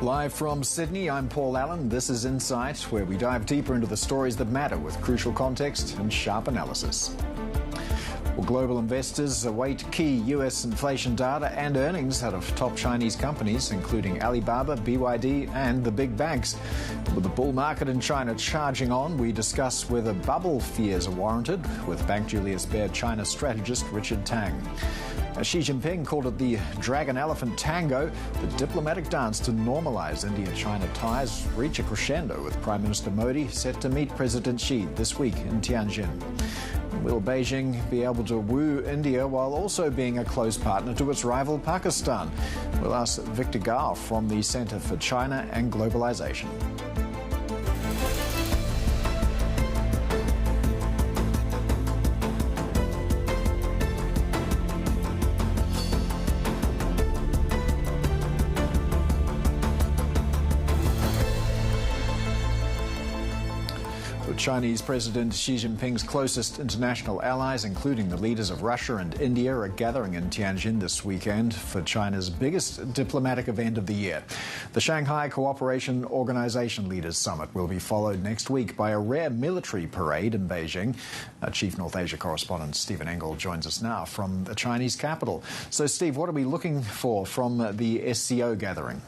Live from Sydney, I'm Paul Allen. This is Insight, where we dive deeper into the stories that matter with crucial context and sharp analysis. Well, global investors await key US inflation data and earnings out of top Chinese companies, including Alibaba, BYD and the big banks. With the bull market in China charging on, we discuss whether bubble fears are warranted with Bank Julius Baer China strategist Richard Tang. Xi Jinping called it the dragon elephant tango. The diplomatic dance to normalise India-China ties reach a crescendo, with Prime Minister Modi set to meet President Xi this week in Tianjin. Will Beijing be able to woo India while also being a close partner to its rival Pakistan? We'll ask Victor Gao from the Centre for China and Globalisation. Chinese President Xi Jinping's closest international allies, including the leaders of Russia and India, are gathering in Tianjin this weekend for China's biggest diplomatic event of the year. The Shanghai Cooperation Organization Leaders Summit will be followed next week by a rare military parade in Beijing. Our Chief North Asia correspondent Stephen Engel joins us now from the Chinese capital. So, Steve, what are we looking for from the SCO gathering?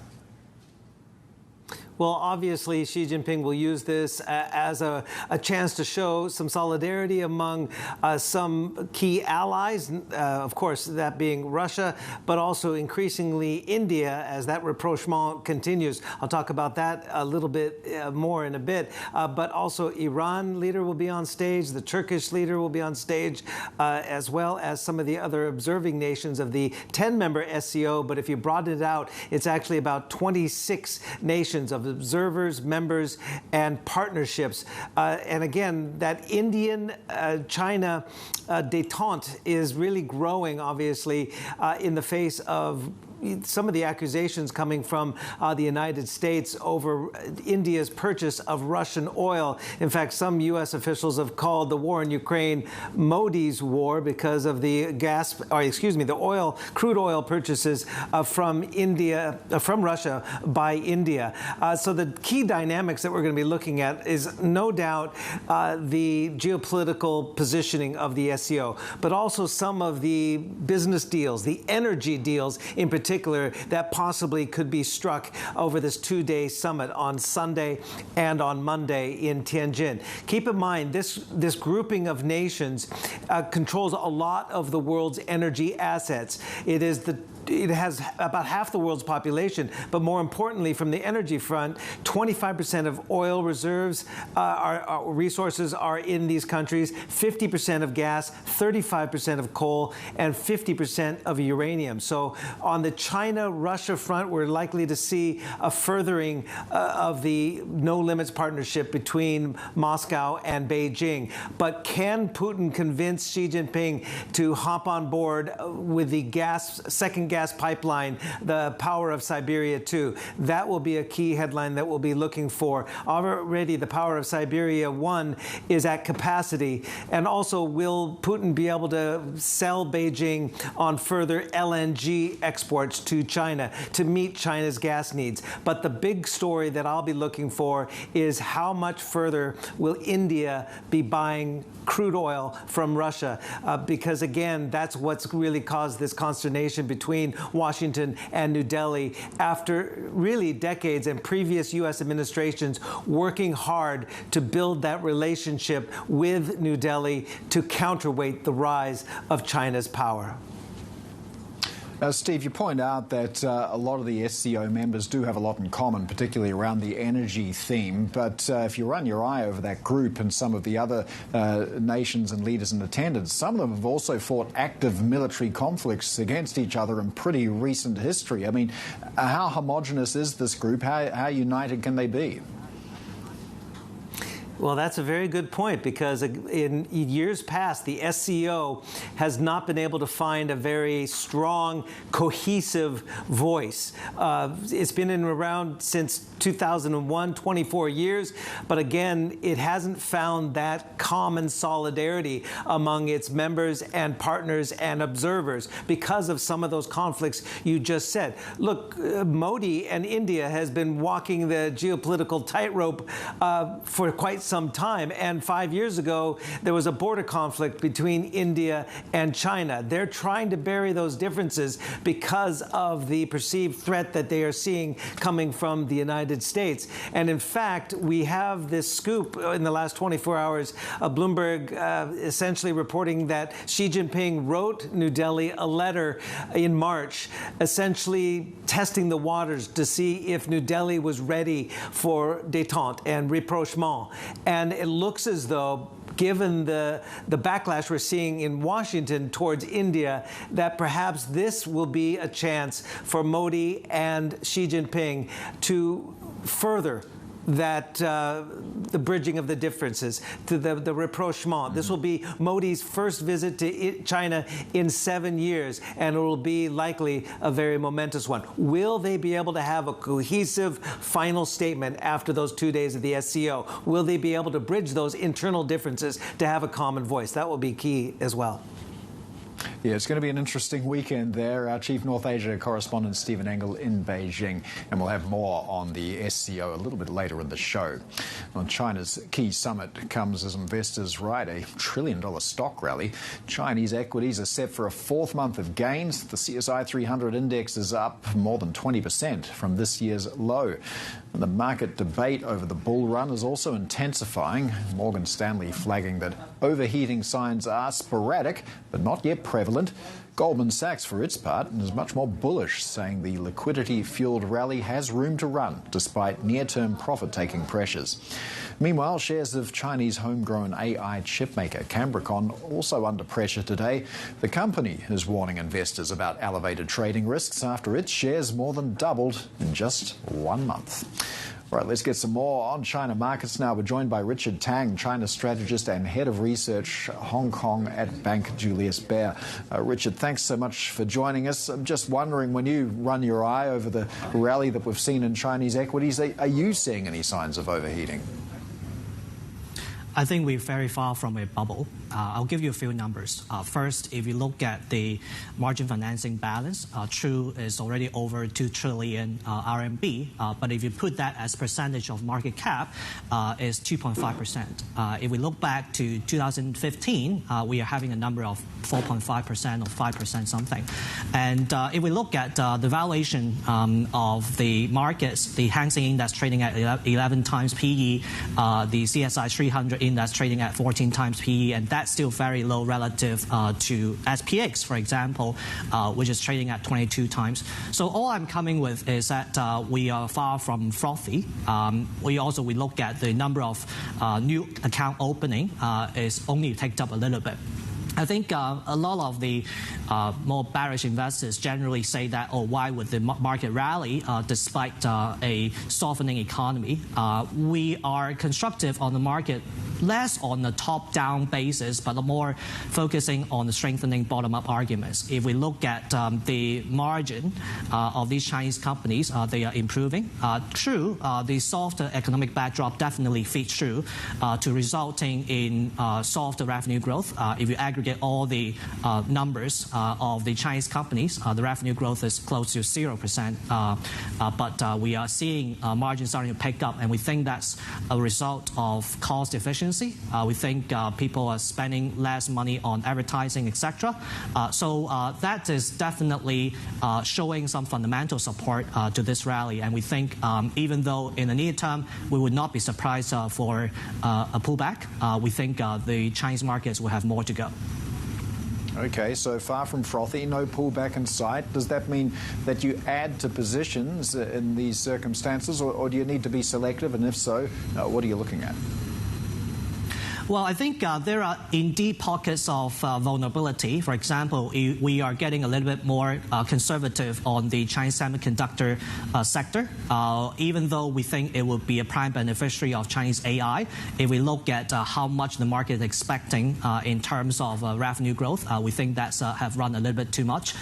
Well, obviously, Xi Jinping will use this as a chance to show some solidarity among some key allies, of course, that being Russia, but also increasingly India as that rapprochement continues. I'll talk about that a little bit more in a bit. But also Iran leader will be on stage, the Turkish leader will be on stage, as well as some of the other observing nations of the 10-member SCO. But if you broaden it out, it's actually about 26 nations of observers, members, and partnerships. And again, that Indian-China détente is really growing, obviously, in the face of some of the accusations coming from the United States over India's purchase of Russian oil. In fact, some U.S. officials have called the war in Ukraine Modi's war because of the crude oil purchases from Russia by India. So the key dynamics that we're going to be looking at is no doubt the geopolitical positioning of the SCO, but also some of the business deals, the energy deals in particular, that possibly could be struck over this two-day summit on Sunday and on Monday in Tianjin. Keep in mind, this grouping of nations controls a lot of the world's energy assets. It has about half the world's population, but more importantly, from the energy front, 25% of oil reserves, resources are in these countries, 50% of gas, 35% of coal, and 50% of uranium. So on the China-Russia front, we're likely to see a furthering of the no-limits partnership between Moscow and Beijing. But can Putin convince Xi Jinping to hop on board with the second gas pipeline, the Power of Siberia 2? That will be a key headline that we'll be looking for. Already, the Power of Siberia 1 is at capacity. And also, will Putin be able to sell Beijing on further LNG exports to China to meet China's gas needs? But the big story that I'll be looking for is how much further will India be buying crude oil from Russia? Because, again, that's what's really caused this consternation between Washington and New Delhi after really decades and previous U.S. administrations working hard to build that relationship with New Delhi to counterweight the rise of China's power. Steve, you point out that a lot of the SCO members do have a lot in common, particularly around the energy theme. But if you run your eye over that group and some of the other nations and leaders in attendance, some of them have also fought active military conflicts against each other in pretty recent history. I mean, how homogenous is this group? How united can they be? Well, that's a very good point, because in years past, the SCO has not been able to find a very strong, cohesive voice. It's been around since 2001, 24 years, but again, it hasn't found that common solidarity among its members and partners and observers because of some of those conflicts you just said. Look, Modi and India has been walking the geopolitical tightrope for quite some time, and 5 years ago there was a border conflict between India and China. They're trying to bury those differences because of the perceived threat that they are seeing coming from the United States. And in fact, we have this scoop in the last 24 hours of Bloomberg essentially reporting that Xi Jinping wrote New Delhi a letter in March, essentially testing the waters to see if New Delhi was ready for détente and rapprochement. And it looks as though, given the backlash we're seeing in Washington towards India, that perhaps this will be a chance for Modi and Xi Jinping to further that the bridging of the differences, to the rapprochement. This will be Modi's first visit to China in 7 years, and it will be likely a very momentous one. Will they be able to have a cohesive final statement after those 2 days of the SCO? Will they be able to bridge those internal differences to have a common voice? That will be key as well. Yeah, it's going to be an interesting weekend there. Our Chief North Asia correspondent Stephen Engel in Beijing, and we'll have more on the SCO a little bit later in the show. Well, China's key summit comes as investors ride a $1 trillion stock rally. Chinese equities are set for a fourth month of gains. The CSI 300 index is up more than 20% from this year's low. And the market debate over the bull run is also intensifying. Morgan Stanley flagging that overheating signs are sporadic but not yet prevalent. Goldman Sachs, for its part, is much more bullish, saying the liquidity-fueled rally has room to run despite near-term profit-taking pressures. Meanwhile, shares of Chinese homegrown AI chipmaker Cambricon also under pressure today. The company is warning investors about elevated trading risks after its shares more than doubled in just 1 month. All right, let's get some more on China markets now. We're joined by Richard Tang, China strategist and head of research, Hong Kong at Bank Julius Baer. Richard, thanks so much for joining us. I'm just wondering, when you run your eye over the rally that we've seen in Chinese equities, are you seeing any signs of overheating? I think we're very far from a bubble. I'll give you a few numbers. First, if you look at the margin financing balance, true is already over 2 trillion RMB, but if you put that as percentage of market cap, is 2.5%. If we look back to 2015, we are having a number of 4.5% or 5% something. And if we look at the valuation of the markets, the Hang Seng Index trading at 11 times PE, the CSI 300 Index trading at 14 times PE, and that's still very low relative to SPX, for example, which is trading at 22 times. So all I'm coming with is that we are far from frothy. We look at the number of new account opening is only ticked up a little bit. I think a lot of the more bearish investors generally say that, oh, why would the market rally despite a softening economy? We are constructive on the market, less on the top-down basis, but more focusing on the strengthening bottom-up arguments. If we look at the margin of these Chinese companies, they are improving. True, the softer economic backdrop definitely feeds through to resulting in softer revenue growth. If you aggregate all the numbers of the Chinese companies, the revenue growth is close to 0%, but we are seeing margins starting to pick up, and we think that's a result of cost efficiency. We think people are spending less money on advertising, etc. So that is definitely showing some fundamental support to this rally, and we think even though in the near term we would not be surprised for a pullback, we think the Chinese markets will have more to go. Okay, so far from frothy, no pullback in sight. Does that mean that you add to positions in these circumstances, or do you need to be selective? And if so, what are you looking at? Well, I think there are indeed pockets of vulnerability. For example, we are getting a little bit more conservative on the Chinese semiconductor sector, even though we think it will be a prime beneficiary of Chinese AI. If we look at how much the market is expecting in terms of revenue growth, we think that's have run a little bit too much.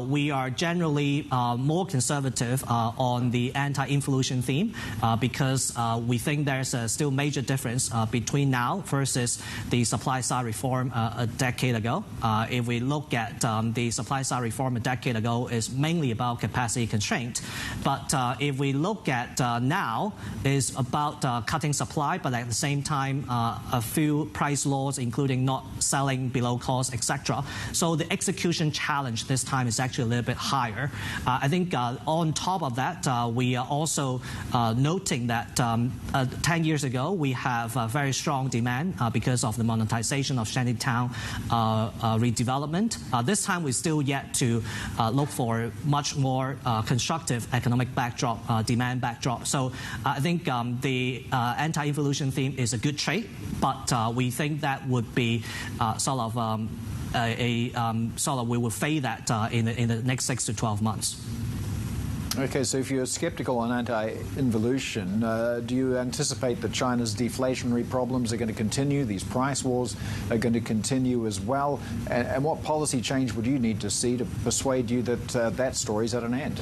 We are generally more conservative on the anti-inflation theme because we think there's a still major difference between now versus the supply-side reform a decade ago. If we look at the supply-side reform a decade ago, it's mainly about capacity constraint. But if we look at now, it's about cutting supply, but at the same time, a few price laws, including not selling below cost, etc. So the execution challenge this time is actually a little bit higher. I think on top of that, we are also noting that 10 years ago, we have very strong demand because of the monetization of Shantytown redevelopment. This time, we're still yet to look for much more constructive economic backdrop, demand backdrop. So I think the anti-inflation theme is a good trait, but we think that would be sort of we will fade that in the next 6 to 12 months. Okay, so if you're skeptical on anti-involution, do you anticipate that China's deflationary problems are going to continue, these price wars are going to continue as well? And what policy change would you need to see to persuade you that that story's at an end?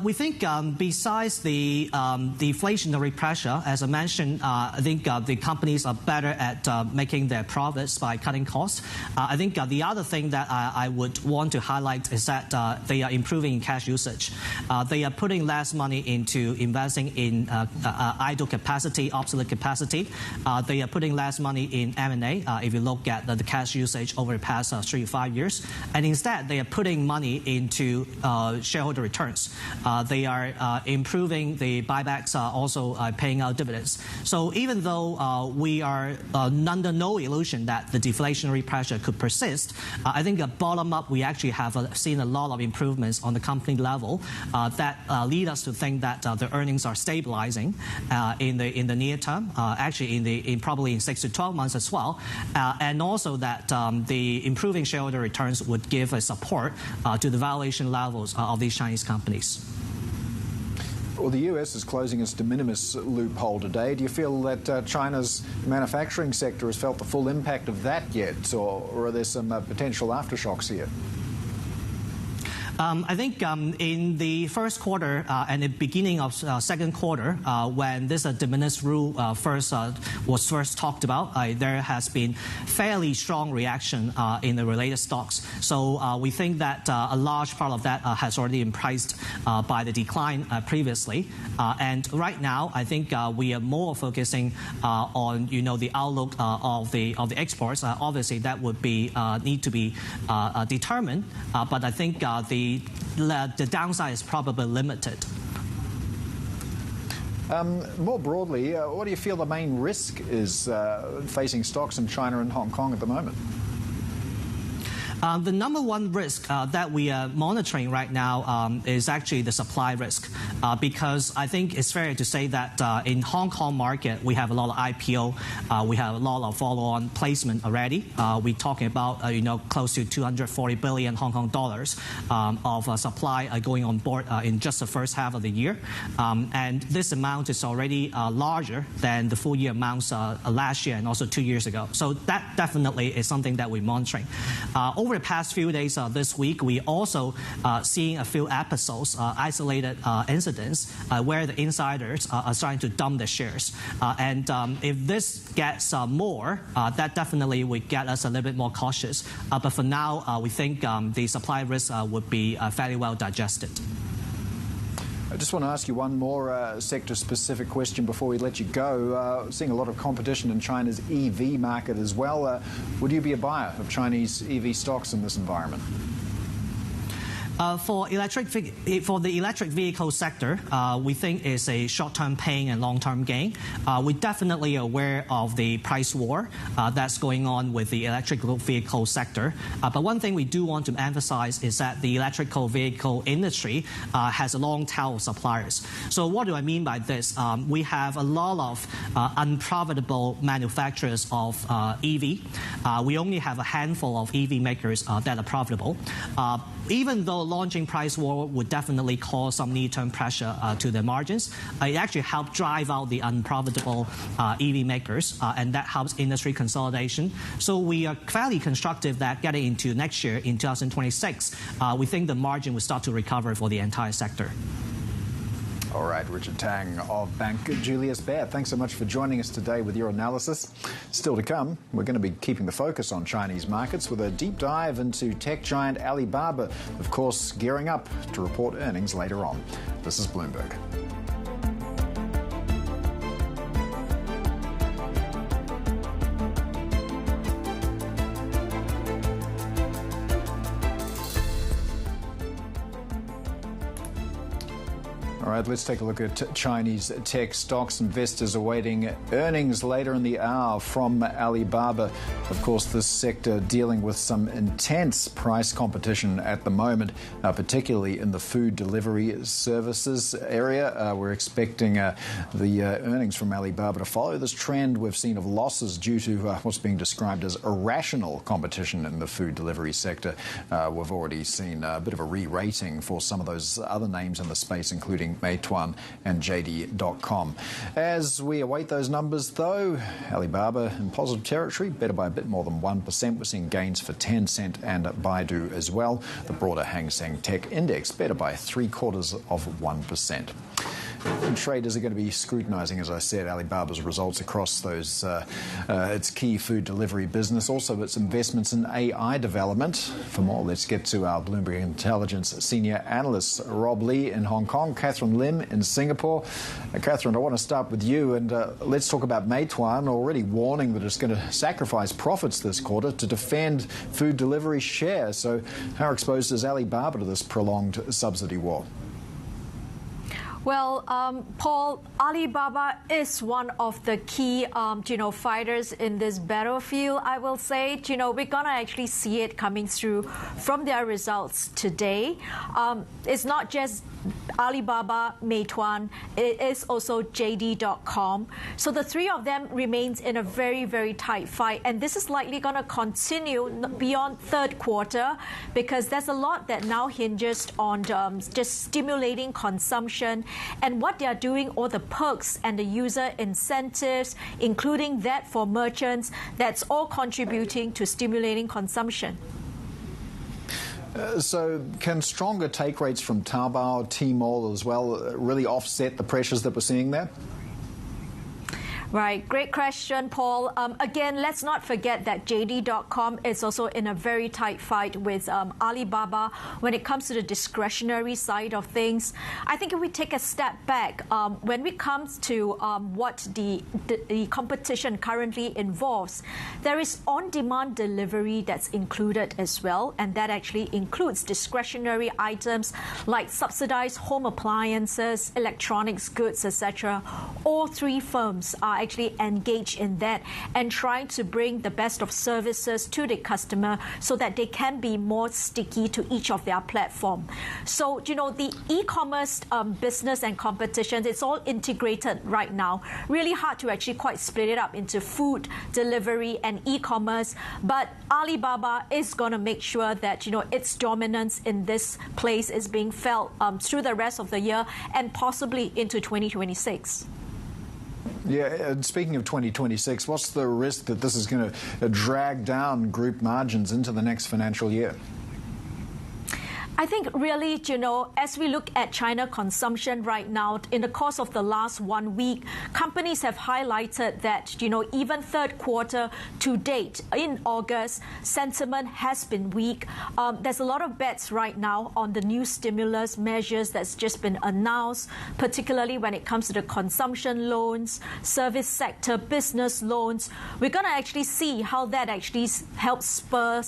We think besides the deflationary pressure, as I mentioned, I think the companies are better at making their profits by cutting costs. I think the other thing that I would want to highlight is that they are improving in cash usage. They are putting less money into investing in idle capacity, obsolete capacity. They are putting less money in M&A if you look at the cash usage over the past 3 to 5 years. And instead, they are putting money into shareholder returns. They are improving the buybacks, also paying out dividends. So even though we are under no illusion that the deflationary pressure could persist, I think at bottom up, we actually have seen a lot of improvements on the company level that lead us to think that the earnings are stabilizing in the near term, actually in probably in 6 to 12 months as well, and also that the improving shareholder returns would give a support to the valuation levels of these Chinese companies. Well, the US is closing its de minimis loophole today. Do you feel that China's manufacturing sector has felt the full impact of that yet, or are there some potential aftershocks here? I think in the first quarter and the beginning of second quarter, when this de minimis rule was first talked about, there has been fairly strong reaction in the related stocks. So we think that a large part of that has already been priced by the decline previously. And right now, I think we are more focusing on the outlook of the exports. Obviously, that would be need to be determined. But I think the downside is probably limited. More broadly, what do you feel the main risk is facing stocks in China and Hong Kong at the moment? The number one risk that we are monitoring right now is actually the supply risk, because I think it's fair to say that in Hong Kong market, we have a lot of IPO, we have a lot of follow-on placement already. We're talking about close to 240 billion Hong Kong dollars of supply going on board in just the first half of the year. And this amount is already larger than the full year amounts last year and also 2 years ago. So that definitely is something that we're monitoring. Over the past few days this week, we also seeing a few episodes, isolated incidents where the insiders are starting to dump their shares. And if this gets more, that definitely would get us a little bit more cautious. But for now, we think the supply risk would be fairly well digested. I just want to ask you one more sector-specific question before we let you go. Seeing a lot of competition in China's EV market as well. Would you be a buyer of Chinese EV stocks in this environment? For the electric vehicle sector, we think it's a short-term pain and long-term gain. We're definitely aware of the price war that's going on with the electric vehicle sector. But one thing we do want to emphasize is that the electrical vehicle industry has a long tail of suppliers. So what do I mean by this? We have a lot of unprofitable manufacturers of EV. We only have a handful of EV makers that are profitable. Even though launching price war would definitely cause some near-term pressure to the margins, it actually helped drive out the unprofitable EV makers, and that helps industry consolidation. So we are fairly constructive that getting into next year, in 2026, we think the margin will start to recover for the entire sector. All right, Richard Tang of Bank Julius Baer, thanks so much for joining us today with your analysis. Still to come, we're going to be keeping the focus on Chinese markets with a deep dive into tech giant Alibaba, of course, gearing up to report earnings later on. This is Bloomberg. All right, let's take a look at Chinese tech stocks. Investors awaiting earnings later in the hour from Alibaba. Of course, this sector dealing with some intense price competition at the moment, particularly in the food delivery services area. We're expecting the earnings from Alibaba to follow this trend we've seen of losses due to what's being described as irrational competition in the food delivery sector. We've already seen a bit of a re-rating for some of those other names in the space, including Meituan and JD.com. As we await those numbers, though, Alibaba in positive territory, better by a bit more than 1%. We're seeing gains for Tencent and Baidu as well. The broader Hang Seng Tech Index better by 0.75%. And traders are going to be scrutinising, as I said, Alibaba's results across those its key food delivery business, also its investments in AI development. For more, let's get to our Bloomberg Intelligence senior analysts, Rob Lee in Hong Kong, Catherine Lim in Singapore. Catherine, I want to start with you, and let's talk about Meituan, already warning that it's going to sacrifice profits this quarter to defend food delivery share. So how exposed is Alibaba to this prolonged subsidy war? Well, Paul, Alibaba is one of the key, fighters in this battlefield, I will say. We're going to actually see it coming through from their results today. It's not just Alibaba, Meituan, it is also JD.com. So the three of them remains in a very, very tight fight. And this is likely going to continue beyond third quarter because there's a lot that now hinges on just stimulating consumption and what they are doing, all the perks and the user incentives, including that for merchants, that's all contributing to stimulating consumption. So can stronger take rates from Taobao, Tmall as well really offset the pressures that we're seeing there? Right. Great question, Paul. Again, let's not forget that JD.com is also in a very tight fight with Alibaba when it comes to the discretionary side of things. I think if we take a step back, when it comes to what the competition currently involves, there is on-demand delivery that's included as well, and that actually includes discretionary items like subsidized home appliances, electronics goods, etc. All three firms are actually engaged in that and trying to bring the best of services to the customer so that they can be more sticky to each of their platform. So, the e-commerce business and competition, it's all integrated right now. Really hard to actually quite split it up into food, delivery, and e-commerce. But Alibaba is going to make sure that, its dominance in this place is being felt through the rest of the year and possibly into 2026. Yeah, and speaking of 2026, what's the risk that this is going to drag down group margins into the next financial year? I think really, as we look at China consumption right now, in the course of the last 1 week, companies have highlighted that, even third quarter to date, in August, sentiment has been weak. There's a lot of bets right now on the new stimulus measures that's just been announced, particularly when it comes to the consumption loans, service sector, business loans. We're going to actually see how that actually helps spur,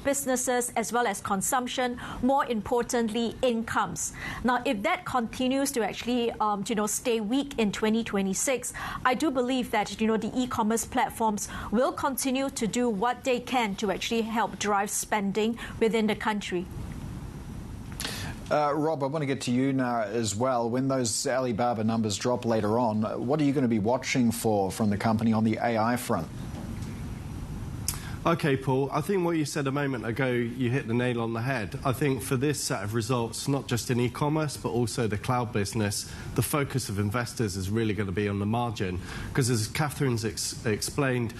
businesses as well as consumption. more importantly, incomes. Now, if that continues to actually, stay weak in 2026, I do believe that, the e-commerce platforms will continue to do what they can to actually help drive spending within the country. Rob, I want to get to you now as well. When those Alibaba numbers drop later on, what are you going to be watching for from the company on the AI front? Okay, Paul, I think what you said a moment ago, you hit the nail on the head. I think for this set of results, not just in e-commerce, but also the cloud business, the focus of investors is really going to be on the margin. Because as Catherine's explained,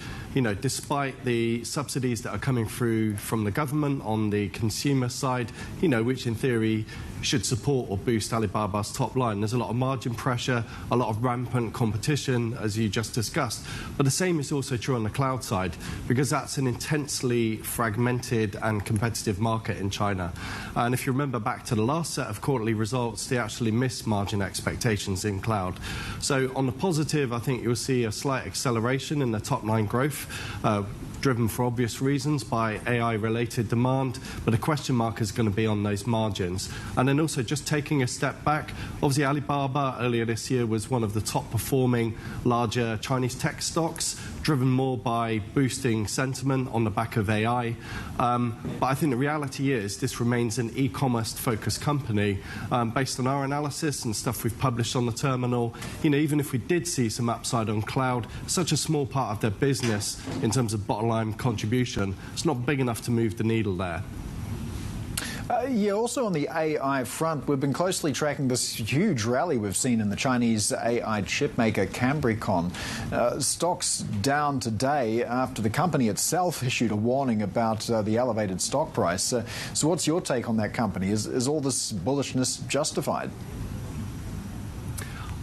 despite the subsidies that are coming through from the government on the consumer side, which in theory should support or boost Alibaba's top line, there's a lot of margin pressure, a lot of rampant competition, as you just discussed. But the same is also true on the cloud side, because that's an intensely fragmented and competitive market in China. And if you remember back to the last set of quarterly results, they actually missed margin expectations in cloud. So on the positive, I think you'll see a slight acceleration in the top line growth, driven for obvious reasons by AI-related demand, but a question mark is going to be on those margins. And then also just taking a step back, obviously Alibaba earlier this year was one of the top performing larger Chinese tech stocks, driven more by boosting sentiment on the back of AI. But I think the reality is this remains an e-commerce focused company. Based on our analysis and stuff we've published on the terminal, even if we did see some upside on cloud, such a small part of their business in terms of bottom line contribution, it's not big enough to move the needle there. Also on the AI front, we've been closely tracking this huge rally we've seen in the Chinese AI chipmaker Cambricon. Stocks down today after the company itself issued a warning about the elevated stock price. So what's your take on that company? Is all this bullishness justified?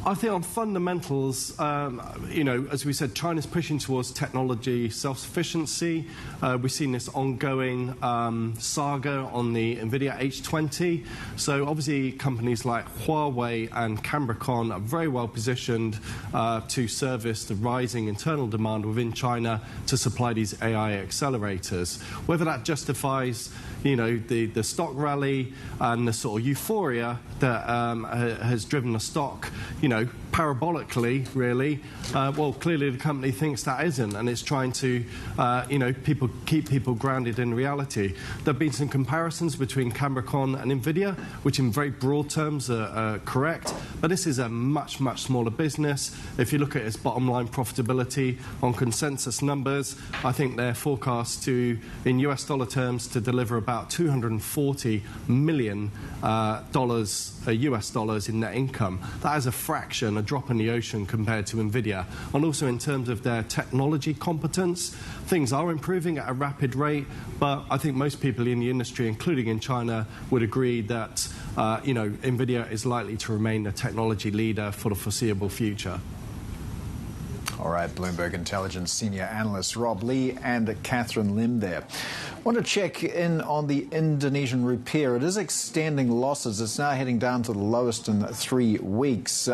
I think on fundamentals, as we said, China's pushing towards technology self-sufficiency. We've seen this ongoing saga on the NVIDIA H20. So obviously companies like Huawei and Cambricon are very well positioned to service the rising internal demand within China to supply these AI accelerators. Whether that justifies the stock rally and the sort of euphoria that has driven the stock, parabolically, really. Well, clearly the company thinks that isn't, and it's trying to, keep people grounded in reality. There have been some comparisons between Cambricon and NVIDIA, which in very broad terms are correct, but this is a much, much smaller business. If you look at its bottom line profitability on consensus numbers, I think they're forecast to, in US dollar terms, to deliver about $240 million US dollars in net income. That is a fraction, a drop in the ocean compared to NVIDIA. And also in terms of their technology competence, things are improving at a rapid rate, but I think most people in the industry, including in China, would agree that NVIDIA is likely to remain the technology leader for the foreseeable future. All right, Bloomberg Intelligence senior analyst Rob Lee and Catherine Lim there. I want to check in on the Indonesian rupiah. It is extending losses. It's now heading down to the lowest in 3 weeks.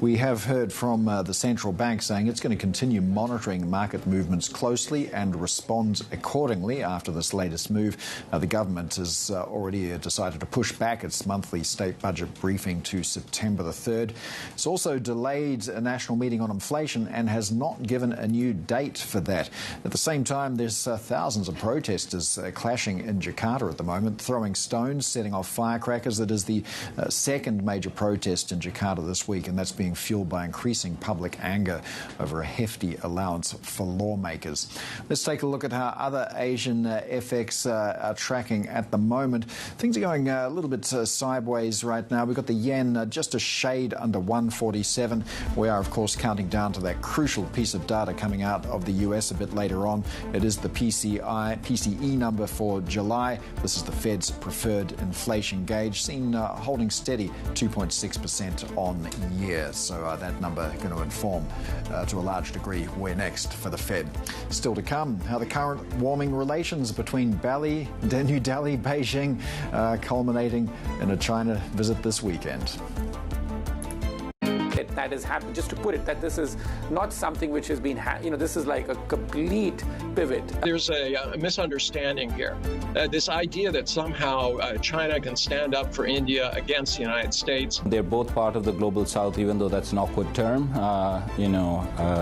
We have heard from the central bank saying it's going to continue monitoring market movements closely and respond accordingly after this latest move. The government has already decided to push back its monthly state budget briefing to September the 3rd. It's also delayed a national meeting on inflation and has not given a new date for that. At the same time, there's thousands of protesters clashing in Jakarta at the moment, throwing stones, setting off firecrackers. It is the second major protest in Jakarta this week, and that's being fueled by increasing public anger over a hefty allowance for lawmakers. Let's take a look at how other Asian FX are tracking at the moment. Things are going a little bit sideways right now. We've got the yen just a shade under 147. We are, of course, counting down to that crucial piece of data coming out of the US a bit later on. It is the PCE number for July. This is the Fed's preferred inflation gauge, seen holding steady 2.6% on year. So that number going to inform to a large degree where next for the Fed. Still to come, how the current warming relations between New Delhi, Beijing, culminating in a China visit this weekend. that has happened. Just to put it, that this is not something which has been, this is like a complete pivot. There's a misunderstanding here. This idea that somehow China can stand up for India against the United States. They're both part of the global south, even though that's an awkward term,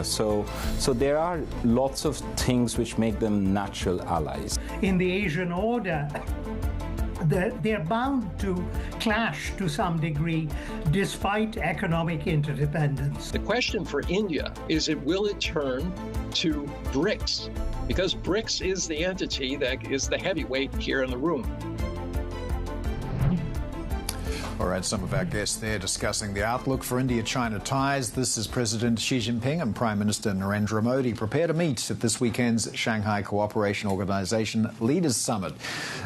So there are lots of things which make them natural allies. In the Asian order, they're bound to clash to some degree despite economic interdependence. The question for India is, will it turn to BRICS? Because BRICS is the entity that is the heavyweight here in the room. All right, some of our guests there discussing the outlook for India-China ties. This is President Xi Jinping and Prime Minister Narendra Modi prepare to meet at this weekend's Shanghai Cooperation Organization Leaders Summit.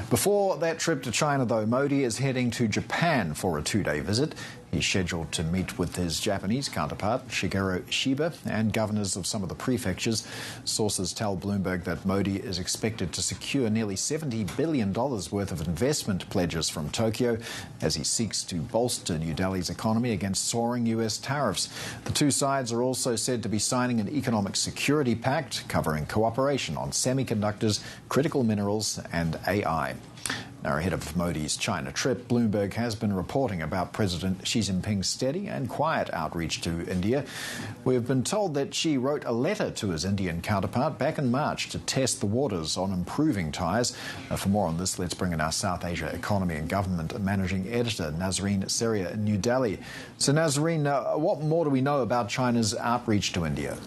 Before that trip to China, though, Modi is heading to Japan for a two-day visit. He's scheduled to meet with his Japanese counterpart, Shigeru Shiba, and governors of some of the prefectures. Sources tell Bloomberg that Modi is expected to secure nearly $70 billion worth of investment pledges from Tokyo as he seeks to bolster New Delhi's economy against soaring US tariffs. The two sides are also said to be signing an economic security pact covering cooperation on semiconductors, critical minerals, and AI. Now, ahead of Modi's China trip, Bloomberg has been reporting about President Xi Jinping's steady and quiet outreach to India. We've been told that Xi wrote a letter to his Indian counterpart back in March to test the waters on improving ties. For more on this, let's bring in our South Asia Economy and Government Managing Editor, Nazreen Seria in New Delhi. So, Nazreen, what more do we know about China's outreach to India?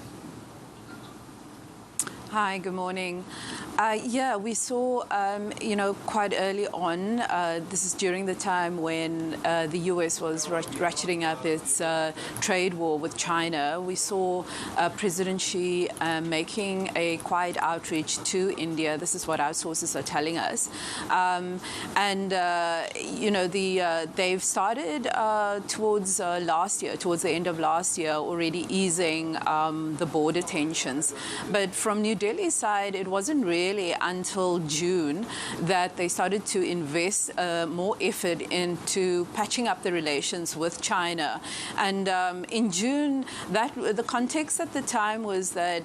Hi, good morning. We saw, quite early on, this is during the time when the US was ratcheting up its trade war with China. We saw President Xi making a quiet outreach to India. This is what our sources are telling us. They've started towards the end of last year, already easing the border tensions. But from New Delhi's side, it wasn't really until June that they started to invest more effort into patching up the relations with China. And in June, the context at the time was that,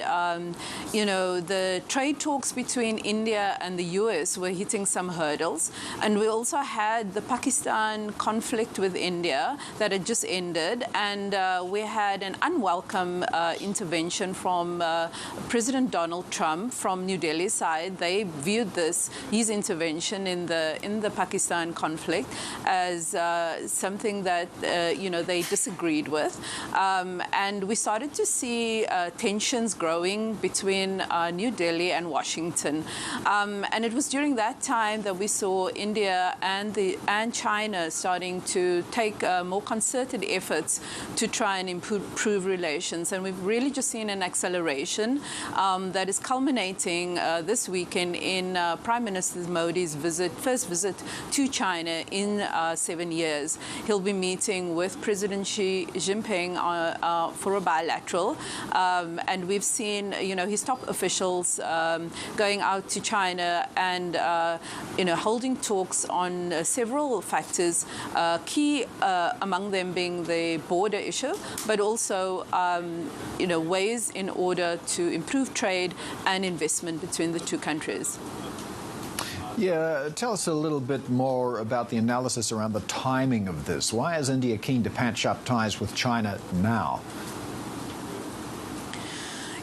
the trade talks between India and the US were hitting some hurdles. And we also had the Pakistan conflict with India that had just ended. And we had an unwelcome intervention from President Donald Trump from New Delhi's side. They viewed his intervention in the Pakistan conflict as something that they disagreed with, and we started to see tensions growing between New Delhi and Washington, and it was during that time that we saw India and China starting to take more concerted efforts to try and improve relations, and we've really just seen an acceleration that is culminating this weekend in Prime Minister Modi's first visit to China in 7 years. He'll be meeting with President Xi Jinping for a bilateral, and we've seen, his top officials going out to China and, holding talks on several factors, key among them being the border issue, but also, ways in order to improve trade and investment between the two countries. Yeah, tell us a little bit more about the analysis around the timing of this. Why is India keen to patch up ties with China now?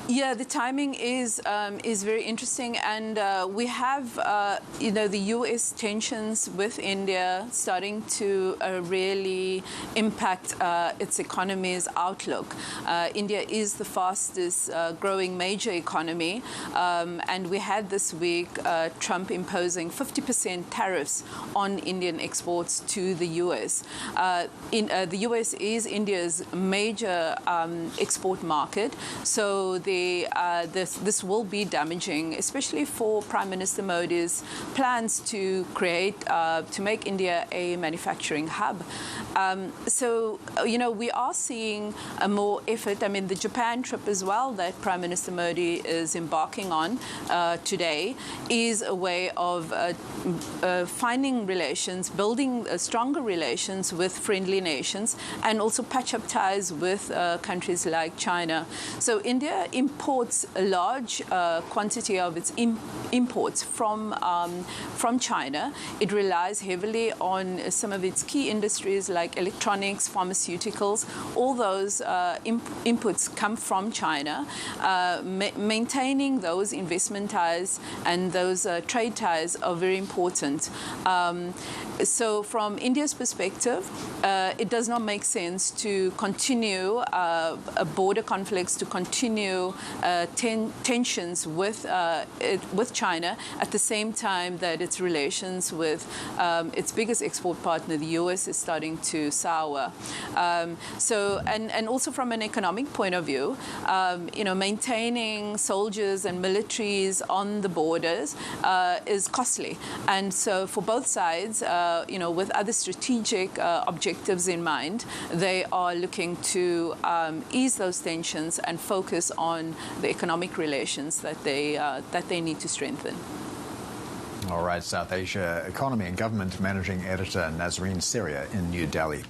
Yeah, the timing is very interesting, and we have the U.S. tensions with India starting to really impact its economy's outlook. India is the fastest growing major economy, and we had this week Trump imposing 50% tariffs on Indian exports to the U.S. The U.S. is India's major export market, so there definitely this will be damaging, especially for Prime Minister Modi's plans to make India a manufacturing hub. So, we are seeing a more effort. I mean, the Japan trip as well that Prime Minister Modi is embarking on today is a way of finding relations, building stronger relations with friendly nations, and also patch up ties with countries like China. So India imports a large quantity of its imports from China. It relies heavily on some of its key industries like electronics, pharmaceuticals. All those inputs come from China. Maintaining those investment ties and those trade ties are very important. So from India's perspective, it does not make sense to continue border conflicts, to continue tensions with China at the same time that its relations with its biggest export partner, the US, is starting to sour. And also from an economic point of view, maintaining soldiers and militaries on the borders is costly. And so for both sides, with other strategic objectives in mind, they are looking to ease those tensions and focus on the economic relations that they need to strengthen. All right, South Asia Economy and Government Managing Editor Nazreen Syria in New Delhi.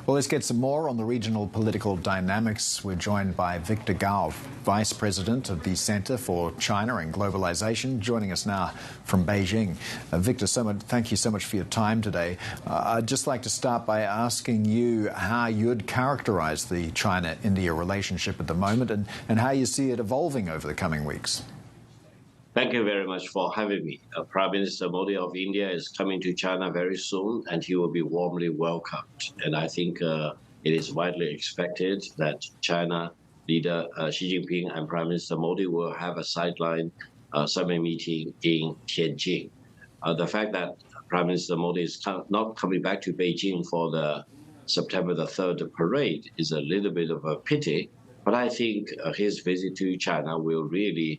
Well, let's get some more on the regional political dynamics. We're joined by Victor Gao, Vice President of the Center for China and Globalization, joining us now from Beijing. Victor, thank you so much for your time today. I'd just like to start by asking you how you'd characterize the China-India relationship at the moment and how you see it evolving over the coming weeks. Thank you very much for having me. Prime Minister Modi of India is coming to China very soon, and he will be warmly welcomed. And I think it is widely expected that China leader Xi Jinping and Prime Minister Modi will have a sideline summit meeting in Tianjin. The fact that Prime Minister Modi is not coming back to Beijing for the September the 3rd parade is a little bit of a pity, but I think his visit to China will really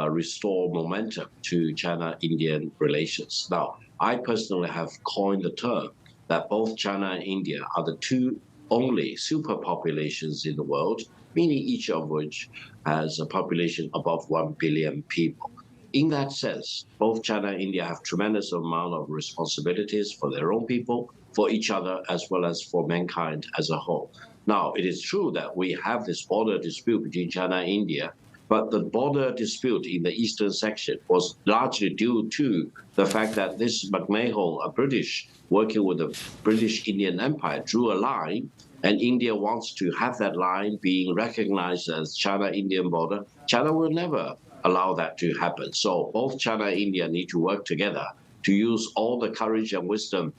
restore momentum to China-Indian relations. Now, I personally have coined the term that both China and India are the two only superpopulations in the world, meaning each of which has a population above 1 billion people. In that sense, both China and India have tremendous amount of responsibilities for their own people, for each other, as well as for mankind as a whole. Now, it is true that we have this border dispute between China and India, but the border dispute in the eastern section was largely due to the fact that this McMahon, a British working with the British Indian Empire, drew a line, and India wants to have that line being recognized as China-Indian border. China will never allow that to happen. So both China and India need to work together to use all the courage and wisdom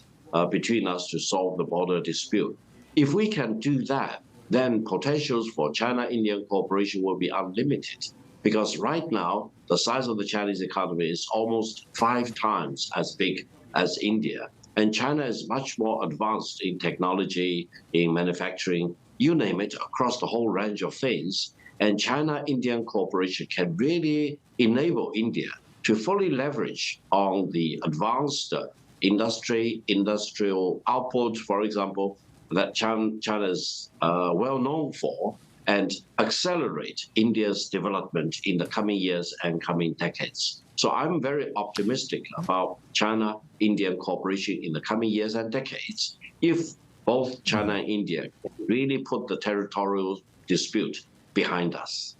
between us to solve the border dispute. If we can do that, then potentials for China-Indian cooperation will be unlimited. Because right now, the size of the Chinese economy is almost 5 times as big as India. And China is much more advanced in technology, in manufacturing, you name it, across the whole range of things. And China-Indian cooperation can really enable India to fully leverage on the advanced industrial output, for example, that China is well known for, and accelerate India's development in the coming years and coming decades. So I'm very optimistic about China-Indian cooperation in the coming years and decades if both China and India really put the territorial dispute behind us.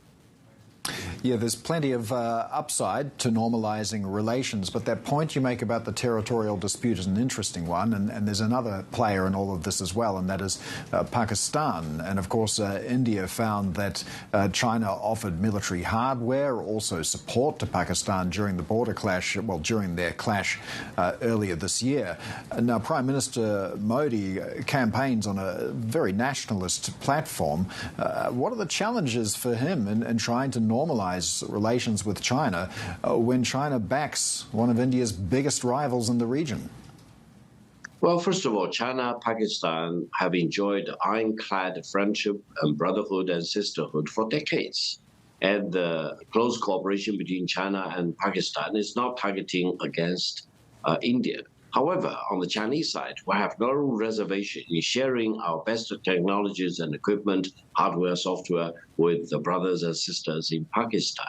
Yeah, there's plenty of upside to normalizing relations, but that point you make about the territorial dispute is an interesting one, and there's another player in all of this as well, and that is Pakistan. And of course, India found that China offered military hardware, also support to Pakistan during the border clash, well, during their clash earlier this year. Now, Prime Minister Modi campaigns on a very nationalist platform. What are the challenges for him in trying to normalize relations with China when China backs one of India's biggest rivals in the region? Well, first of all, China and Pakistan have enjoyed ironclad friendship and brotherhood and sisterhood for decades. and the close cooperation between China and Pakistan is not targeting against India. However, on the Chinese side, we have no reservation in sharing our best technologies and equipment, hardware, software, with the brothers and sisters in Pakistan.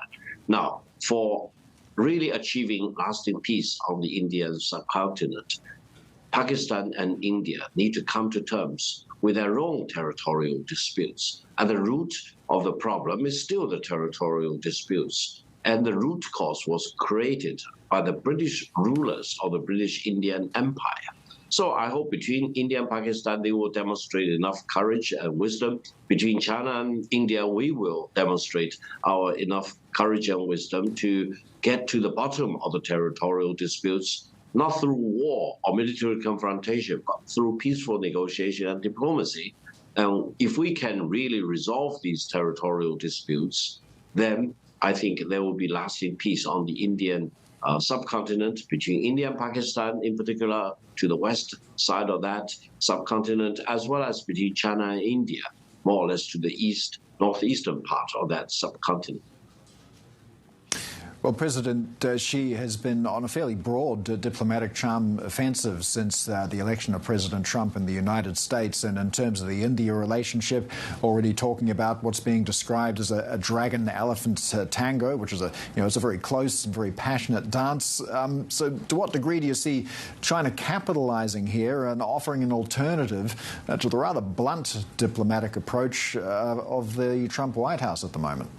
Now, for really achieving lasting peace on the Indian subcontinent, Pakistan and India need to come to terms with their own territorial disputes. And the root of the problem is still the territorial disputes. And the root cause was created by the British rulers of the British Indian Empire. So I hope between India and Pakistan, they will demonstrate enough courage and wisdom. Between China and India, we will demonstrate our enough courage and wisdom to get to the bottom of the territorial disputes, not through war or military confrontation, but through peaceful negotiation and diplomacy. And if we can really resolve these territorial disputes, then I think there will be lasting peace on the Indian subcontinent, between India and Pakistan in particular, to the west side of that subcontinent, as well as between China and India, more or less to the northeastern part of that subcontinent. Well, President Xi has been on a fairly broad diplomatic charm offensive since the election of President Trump in the United States. And in terms of the India relationship, already talking about what's being described as a dragon-elephant tango, which is it's a very close and very passionate dance. So to what degree do you see China capitalizing here and offering an alternative to the rather blunt diplomatic approach of the Trump White House at the moment?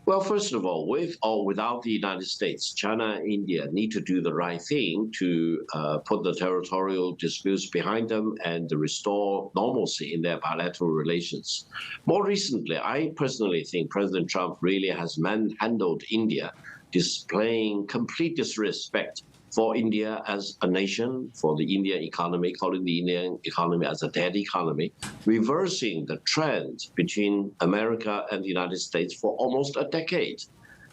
Well, first of all, with or without the United States, China and India need to do the right thing to put the territorial disputes behind them and restore normalcy in their bilateral relations. More recently, I personally think President Trump really has manhandled India, displaying complete disrespect for India as a nation, for the Indian economy, calling the Indian economy as a dead economy, reversing the trend between America and the United States for almost a decade.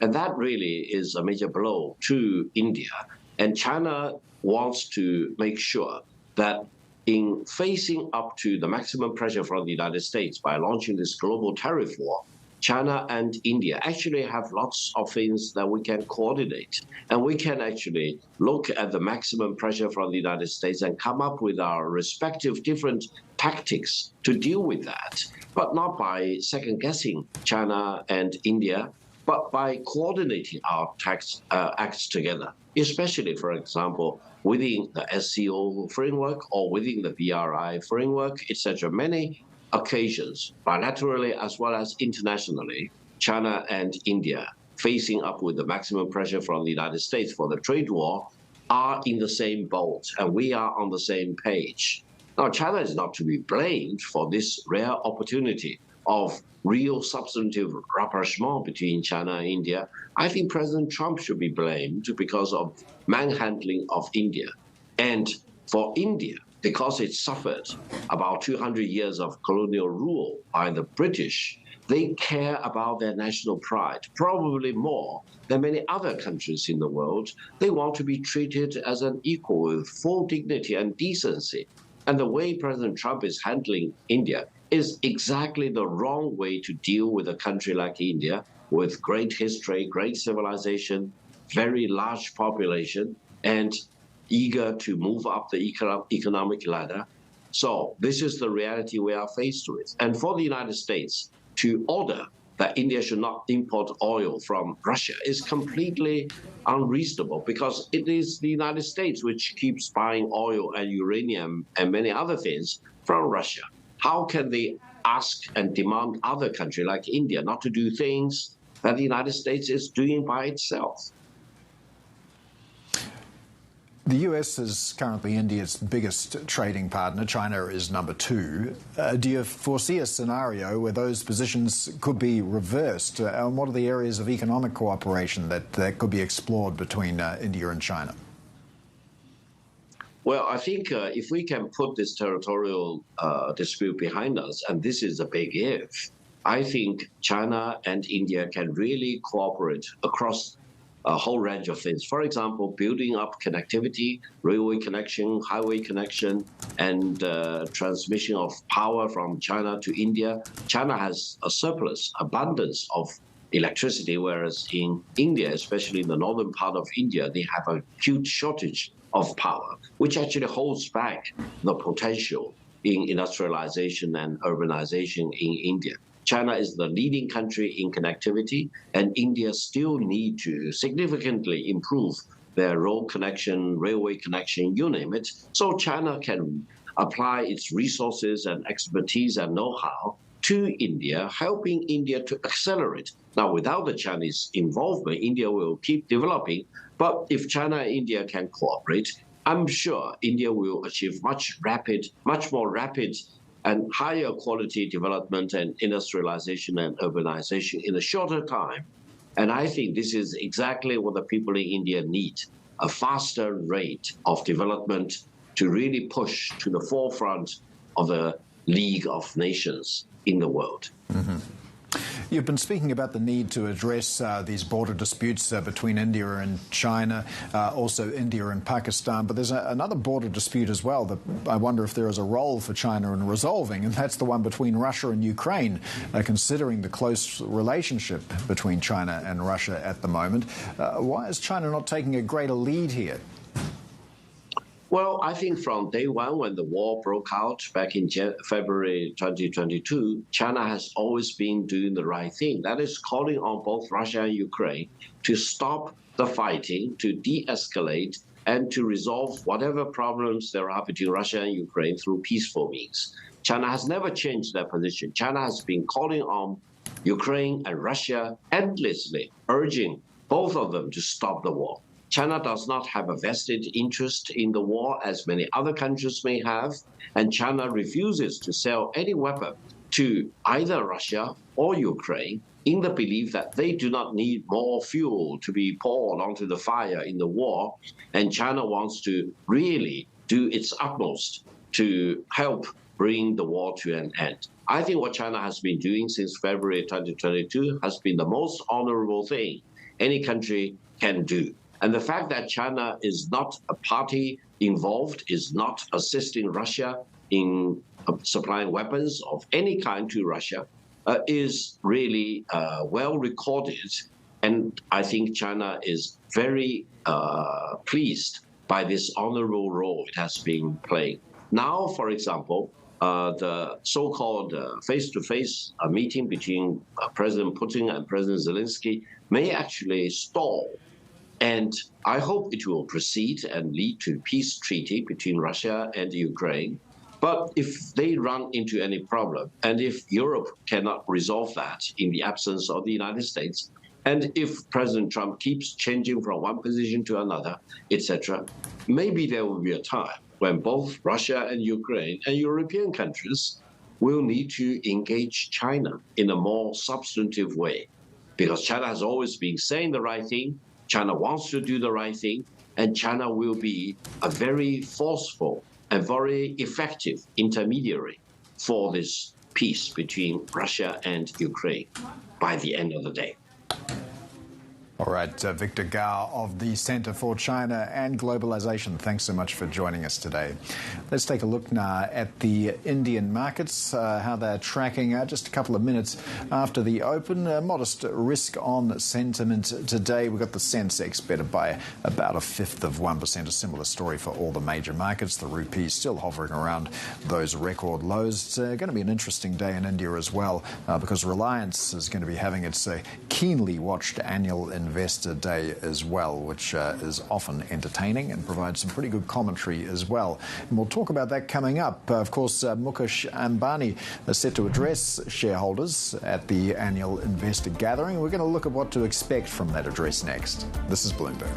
And that really is a major blow to India. And China wants to make sure that in facing up to the maximum pressure from the United States by launching this global tariff war, China and India actually have lots of things that we can coordinate. And we can actually look at the maximum pressure from the United States and come up with our respective different tactics to deal with that, but not by second-guessing China and India, but by coordinating our acts together, especially, for example, within the SCO framework or within the BRI framework, etc. Many occasions, bilaterally as well as internationally, China and India, facing up with the maximum pressure from the United States for the trade war, are in the same boat, and we are on the same page. Now, China is not to be blamed for this rare opportunity of real substantive rapprochement between China and India. I think President Trump should be blamed because of manhandling of India. And for India, because it suffered about 200 years of colonial rule by the British, they care about their national pride, probably more than many other countries in the world. They want to be treated as an equal with full dignity and decency. And the way President Trump is handling India is exactly the wrong way to deal with a country like India, with great history, great civilization, very large population, and eager to move up the economic ladder. So this is the reality we are faced with. And for the United States to order that India should not import oil from Russia is completely unreasonable, because it is the United States which keeps buying oil and uranium and many other things from Russia. How can they ask and demand other countries like India not to do things that the United States is doing by itself? The US is currently India's biggest trading partner. China is number 2. Do you foresee a scenario where those positions could be reversed? And what are the areas of economic cooperation that could be explored between India and China? Well, I think if we can put this territorial dispute behind us, and this is a big if, I think China and India can really cooperate across a whole range of things. For example, building up connectivity, railway connection, highway connection, and transmission of power from China to India. China has a surplus, abundance of electricity, whereas in India, especially in the northern part of India, they have a huge shortage of power, which actually holds back the potential in industrialization and urbanization in India. China is the leading country in connectivity, and India still need to significantly improve their road connection, railway connection, you name it, so China can apply its resources and expertise and know-how to India, helping India to accelerate. Now, without the Chinese involvement, India will keep developing, but if China and India can cooperate, I'm sure India will achieve much more rapid and higher quality development and industrialization and urbanization in a shorter time. And I think this is exactly what the people in India need, a faster rate of development to really push to the forefront of the League of Nations in the world. Mm-hmm. You've been speaking about the need to address these border disputes between India and China, also India and Pakistan, but there's another border dispute as well that I wonder if there is a role for China in resolving, and that's the one between Russia and Ukraine, considering the close relationship between China and Russia at the moment. Why is China not taking a greater lead here? Well, I think from day one, when the war broke out back in February 2022, China has always been doing the right thing. That is calling on both Russia and Ukraine to stop the fighting, to de-escalate, and to resolve whatever problems there are between Russia and Ukraine through peaceful means. China has never changed their position. China has been calling on Ukraine and Russia endlessly, urging both of them to stop the war. China does not have a vested interest in the war, as many other countries may have, and China refuses to sell any weapon to either Russia or Ukraine in the belief that they do not need more fuel to be poured onto the fire in the war, and China wants to really do its utmost to help bring the war to an end. I think what China has been doing since February 2022 has been the most honorable thing any country can do. And the fact that China is not a party involved, is not assisting Russia in supplying weapons of any kind to Russia, is really well recorded. And I think China is very pleased by this honorable role it has been playing. Now, for example, the so-called face-to-face meeting between President Putin and President Zelensky may actually stall. And I hope it will proceed and lead to a peace treaty between Russia and Ukraine. But if they run into any problem, and if Europe cannot resolve that in the absence of the United States, and if President Trump keeps changing from one position to another, etc., maybe there will be a time when both Russia and Ukraine and European countries will need to engage China in a more substantive way. Because China has always been saying the right thing, China wants to do the right thing, and China will be a very forceful and very effective intermediary for this peace between Russia and Ukraine by the end of the day. All right, Victor Gao of the Center for China and Globalization, thanks so much for joining us today. Let's take a look now at the Indian markets, how they're tracking just a couple of minutes after the open. Modest risk on sentiment today. We've got the Sensex better by about 1/5%, a similar story for all the major markets. The rupee still hovering around those record lows. It's going to be an interesting day in India as well, because Reliance is going to be having its keenly watched annual Investor Day as well, which is often entertaining and provides some pretty good commentary as well. And we'll talk about that coming up. Of course, Mukesh Ambani is set to address shareholders at the annual investor gathering. We're going to look at what to expect from that address next. This is Bloomberg.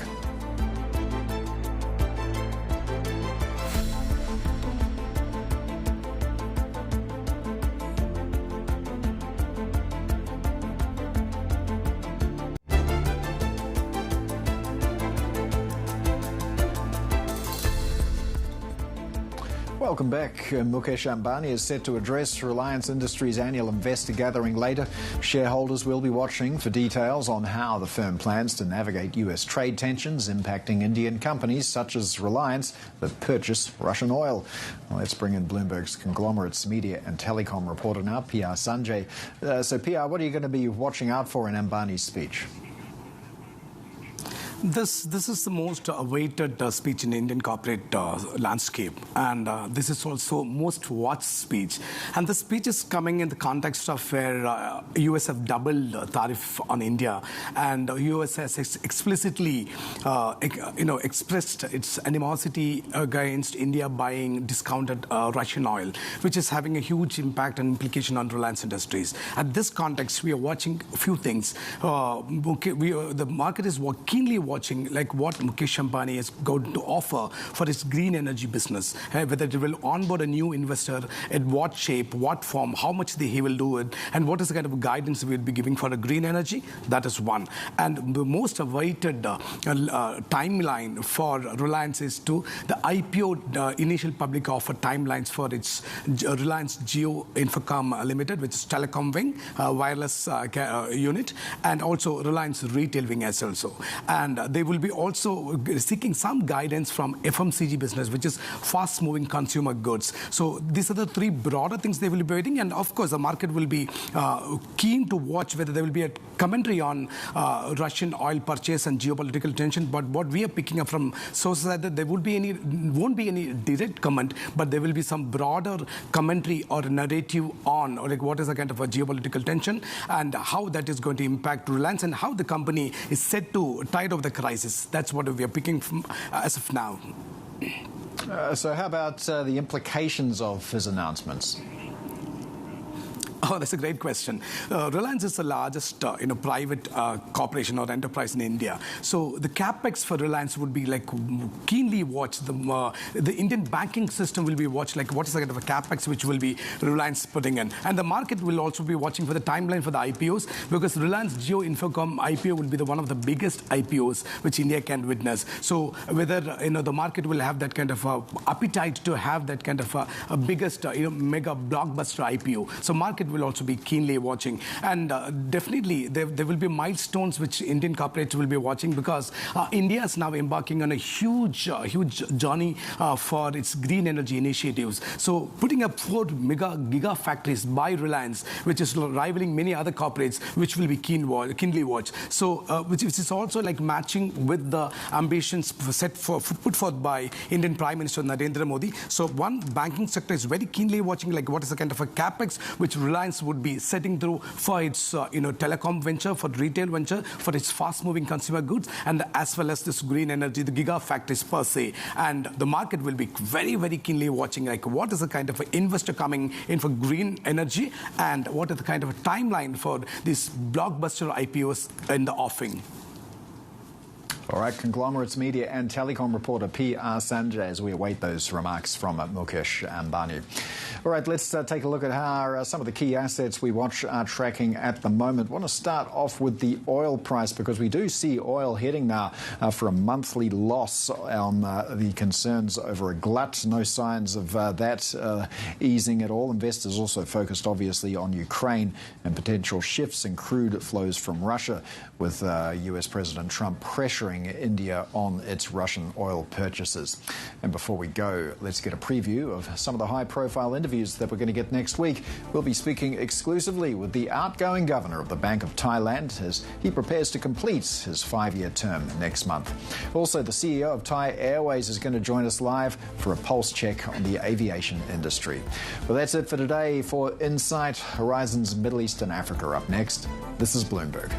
Well, Welcome back. Mukesh Ambani is set to address Reliance Industries' annual investor gathering later. Shareholders will be watching for details on how the firm plans to navigate US trade tensions impacting Indian companies such as Reliance that purchase Russian oil. Well, let's bring in Bloomberg's conglomerates media and telecom reporter now, PR Sanjay. So PR, what are you going to be watching out for in Ambani's speech? This is the most awaited speech in the Indian corporate landscape, and this is also most watched speech. And the speech is coming in the context of where US have doubled tariff on India, and US has explicitly, expressed its animosity against India buying discounted Russian oil, which is having a huge impact and implication on Reliance Industries. At this context, we are watching a few things. The market is keenly watching like what Mukesh Ambani is going to offer for his green energy business, whether it will onboard a new investor, at what shape, what form, how much he will do it, and what is the kind of guidance we will be giving for a green energy. That is one. And the most awaited timeline for Reliance is to the IPO initial public offer timelines for its Reliance Jio Infocom Limited, which is telecom wing, wireless unit, and also Reliance retail wing as also. And they will be also seeking some guidance from FMCG business, which is fast-moving consumer goods. So these are the three broader things they will be waiting. And of course, the market will be keen to watch whether there will be a commentary on Russian oil purchase and geopolitical tension. But what we are picking up from sources is that there won't be any direct comment, but there will be some broader commentary or narrative on like what is a kind of a geopolitical tension and how that is going to impact Reliance and how the company is set to tide over the crisis. That's what we are picking from as of now. So how about the implications of his announcements? Oh, that's a great question. Reliance is the largest, private corporation or enterprise in India. So the capex for Reliance would be like keenly watched. The Indian banking system will be watched. Like what is the kind of a capex which will be Reliance putting in, and the market will also be watching for the timeline for the IPOs because Reliance Jio Infocom IPO will be one of the biggest IPOs which India can witness. So whether the market will have that kind of appetite to have that kind of a biggest mega blockbuster IPO. So market will also be keenly watching, and definitely there will be milestones which Indian corporates will be watching because India is now embarking on a huge journey for its green energy initiatives. So putting up 4 giga factories by Reliance, which is rivaling many other corporates, which will be keenly watched. So which is also like matching with the ambitions put forth by Indian Prime Minister Narendra Modi. So one, banking sector is very keenly watching like what is the kind of a capex which Reliance would be setting through for its telecom venture, for retail venture, for its fast-moving consumer goods, and as well as this green energy, the gigafactories per se. And the market will be very, very keenly watching like what is the kind of investor coming in for green energy and what is the kind of a timeline for these blockbuster IPOs in the offing. All right, conglomerates media and telecom reporter PR Sanjay as we await those remarks from Mukesh Ambani. All right, let's take a look at how some of the key assets we watch are tracking at the moment. I want to start off with the oil price because we do see oil heading now for a monthly loss on the concerns over a glut. No signs of that easing at all. Investors also focused obviously on Ukraine and potential shifts in crude flows from Russia with US President Trump pressuring India on its Russian oil purchases. And before we go, let's get a preview of some of the high-profile interviews that we're going to get next week. We'll be speaking exclusively with the outgoing governor of the Bank of Thailand as he prepares to complete his 5-year term next month. Also, the CEO of Thai Airways is going to join us live for a pulse check on the aviation industry. Well, that's it for today. For Insight, Horizons Middle East and Africa up next. This is Bloomberg.